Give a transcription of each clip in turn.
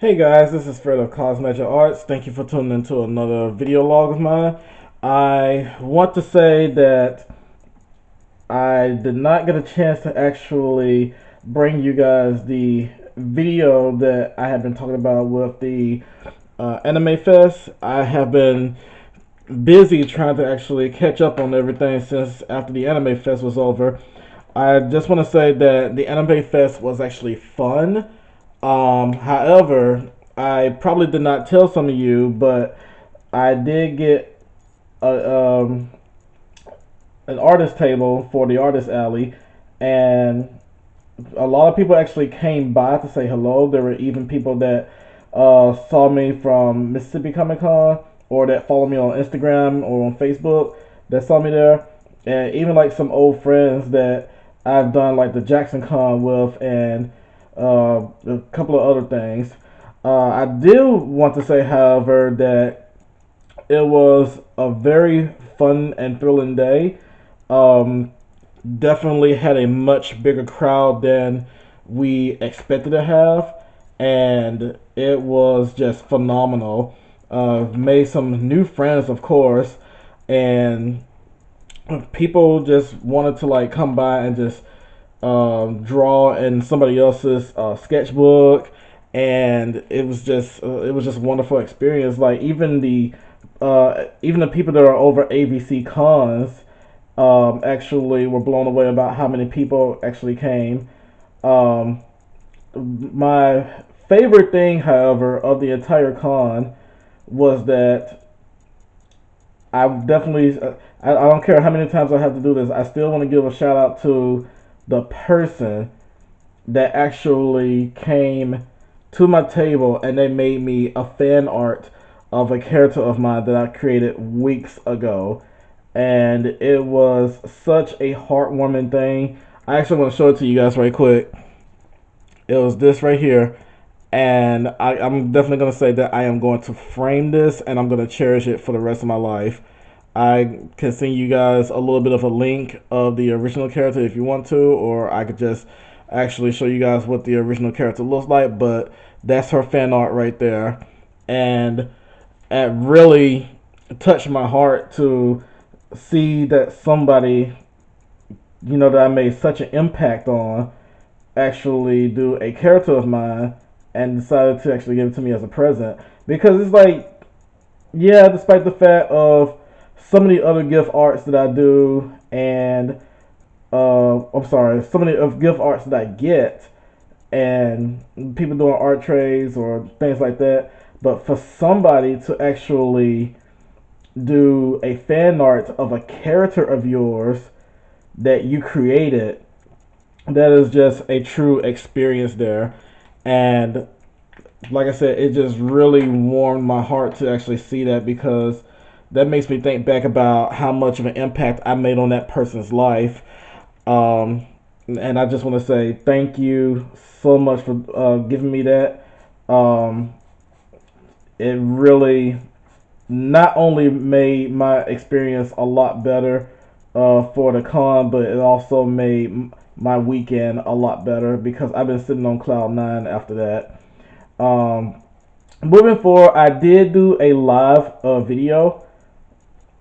Hey guys, this is Fred of Kaz-Magic Arts. Thank you for tuning into another video log of mine. I want to say that I did not get a chance to actually bring you guys the video that I have been talking about with the Anime Fest. I have been busy trying to actually catch up on everything since after the Anime Fest was over. I just want to say that the Anime Fest was actually fun. However, I probably did not tell some of you, but I did get a, an artist table for the artist alley, and a lot of people actually came by to say hello. There were even people that saw me from Mississippi Comic Con or that follow me on Instagram or on Facebook that saw me there, and even like some old friends that I've done like the Jackson Con with and a couple of other things. I do want to say, however, that it was a very fun and thrilling day. Um, Definitely had a much bigger crowd than we expected to have, and it was just phenomenal. Made some new friends, of course, and people just wanted to like come by and just draw in somebody else's sketchbook, and it was just a wonderful experience. Like even the people that are over AVC cons actually were blown away about how many people actually came. Um, my favorite thing, however, of the entire con was that I definitely, I don't care how many times I have to do this, I still want to give a shout out to the person that actually came to my table and they made me a fan art of a character of mine that I created weeks ago. And it was such a heartwarming thing. I actually want to show it to you guys right quick. It was this right here. And I'm definitely going to say that I am going to frame this and I'm going to cherish it for the rest of my life. I can send you guys a little bit of a link of the original character if you want to, or I could just actually show you guys what the original character looks like. But that's her fan art right there. And it really touched my heart to see that somebody, that I made such an impact on actually do a character of mine and decided to actually give it to me as a present. Because it's like, yeah, despite the fact of some of the other gift arts that I do, and I'm sorry, some of the gift arts that I get, and people doing art trades or things like that. But for somebody to actually do a fan art of a character of yours that you created, that is just a true experience there. And like I said, it just really warmed my heart to actually see that, because that makes me think back about how much of an impact I made on that person's life. Um, and I just want to say thank you so much for giving me that. Um, it really not only made my experience a lot better for the con, but it also made my weekend a lot better because I've been sitting on cloud nine after that. Moving forward, I did do a live video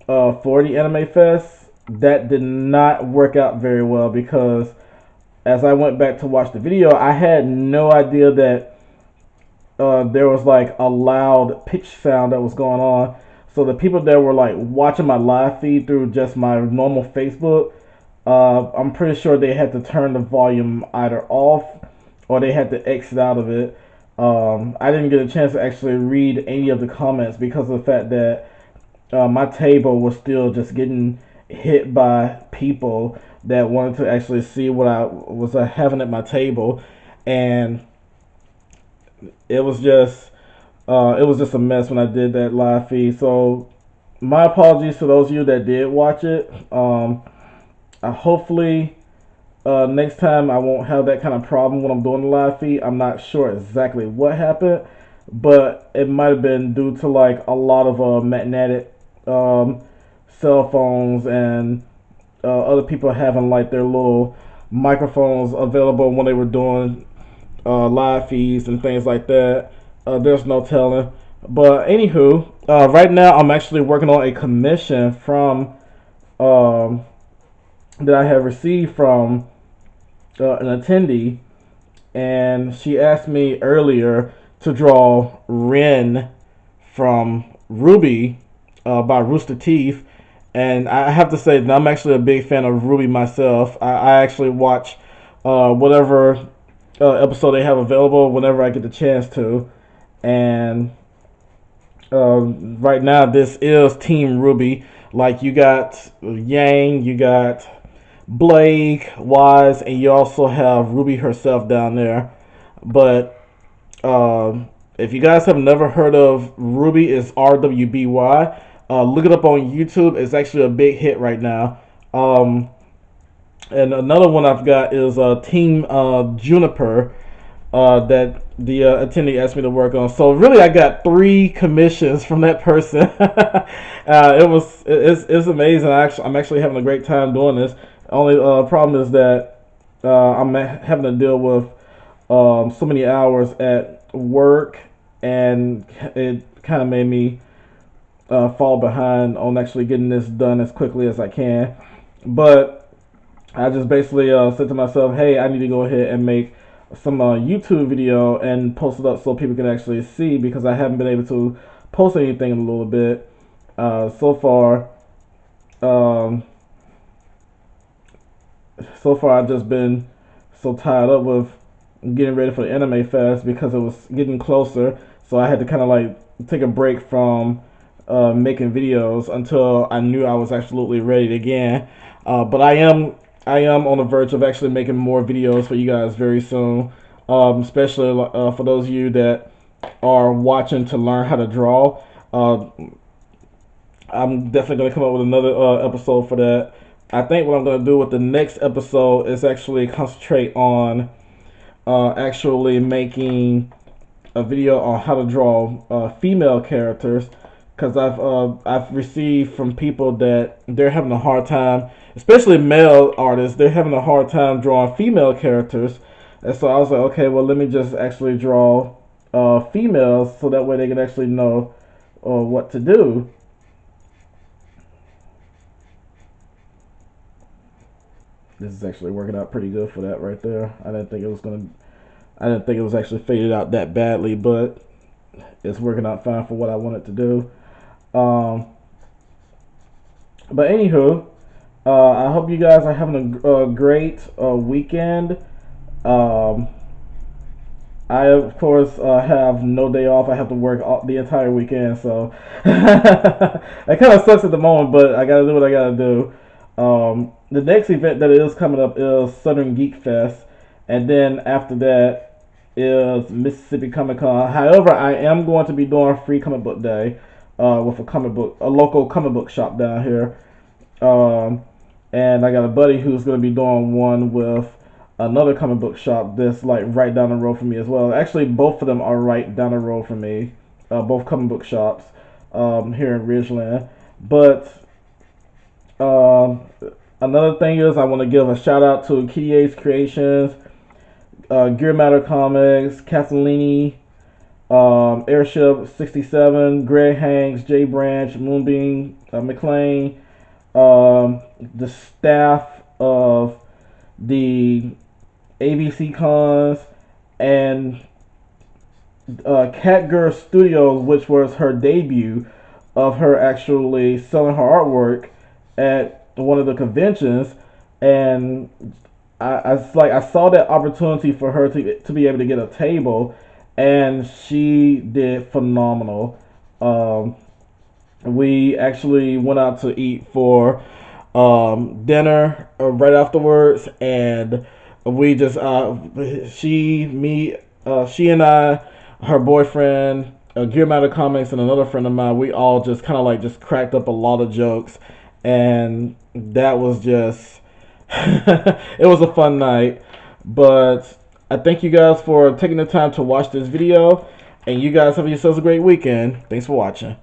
for the Anime Fest. That did not work out very well because as I went back to watch the video, I had no idea that there was like a loud pitch sound that was going on. So the people that were like watching my live feed through just my normal Facebook, I'm pretty sure they had to turn the volume either off or they had to exit out of it. I didn't get a chance to actually read any of the comments because of the fact that my table was still just getting hit by people that wanted to actually see what I was having at my table, and it was just a mess when I did that live feed. So my apologies to those of you that did watch it. Hopefully next time I won't have that kind of problem when I'm doing the live feed. I'm not sure exactly what happened, but it might have been due to like a lot of magnetic cell phones and other people having like their little microphones available when they were doing live feeds and things like that. there's no telling. But anywho, right now I'm actually working on a commission from um, that I have received from an attendee, and she asked me earlier to draw Ren from Ruby by Rooster Teeth. And I have to say that I'm actually a big fan of Ruby myself. I actually watch whatever episode they have available whenever I get the chance to. And right now, this is Team Ruby. Like, you got Yang, you got Blake, Wise, and you also have Ruby herself down there. But if you guys have never heard of Ruby, it's RWBY. Look it up on YouTube. It's actually a big hit right now. And another one I've got is Team Juniper that the attendee asked me to work on. So really, I got 3 commissions from that person. It's amazing. I'm actually having a great time doing this. Only problem is that I'm having to deal with so many hours at work, and it kind of made me fall behind on actually getting this done as quickly as I can. But I just basically said to myself, hey, I need to go ahead and make some YouTube video and post it up so people can actually see, because I haven't been able to post anything in a little bit. So far I've just been so tied up with getting ready for the Anime Fest because it was getting closer. So I had to kind of like take a break from making videos until I knew I was absolutely ready again. But I am on the verge of actually making more videos for you guys very soon, especially for those of you that are watching to learn how to draw. I'm definitely going to come up with another episode for that. I think what I'm going to do with the next episode is actually concentrate on actually making a video on how to draw female characters, because I've received from people that they're having a hard time, especially male artists, they're having a hard time drawing female characters. And so I was like, okay, well, let me just actually draw females so that way they can actually know what to do. This is actually working out pretty good for that right there. I didn't think it was actually faded out that badly, but it's working out fine for what I wanted to do. But anywho, I hope you guys are having a great weekend. I of course have no day off. I have to work the entire weekend, so it kind of sucks at the moment, but I gotta do what I gotta do. The next event that is coming up is Southern Geek Fest, and then after that is Mississippi Comic Con. However, I am going to be doing Free Comic Book Day with a local comic book shop down here, and I got a buddy who's going to be doing one with another comic book shop that's like right down the road from me as well. Actually, both of them are right down the road from me, both comic book shops here in Ridgeland. But another thing is I want to give a shout out to Kitty A's Creations, Gear Matter Comics, Castellini, Airship 67, Greg Hanks, Jay Branch, Moonbeam, McLean, the staff of the ABC Cons, and Cat Girl Studios, which was her debut of her actually selling her artwork at one of the conventions. And I saw that opportunity for her to be able to get a table, and she did phenomenal. We actually went out to eat for dinner right afterwards, and we just she and I, her boyfriend, Gear Matter Comics, and another friend of mine, we all just kind of like just cracked up a lot of jokes, and that was just it was a fun night. But I thank you guys for taking the time to watch this video, and you guys have yourselves a great weekend. Thanks for watching.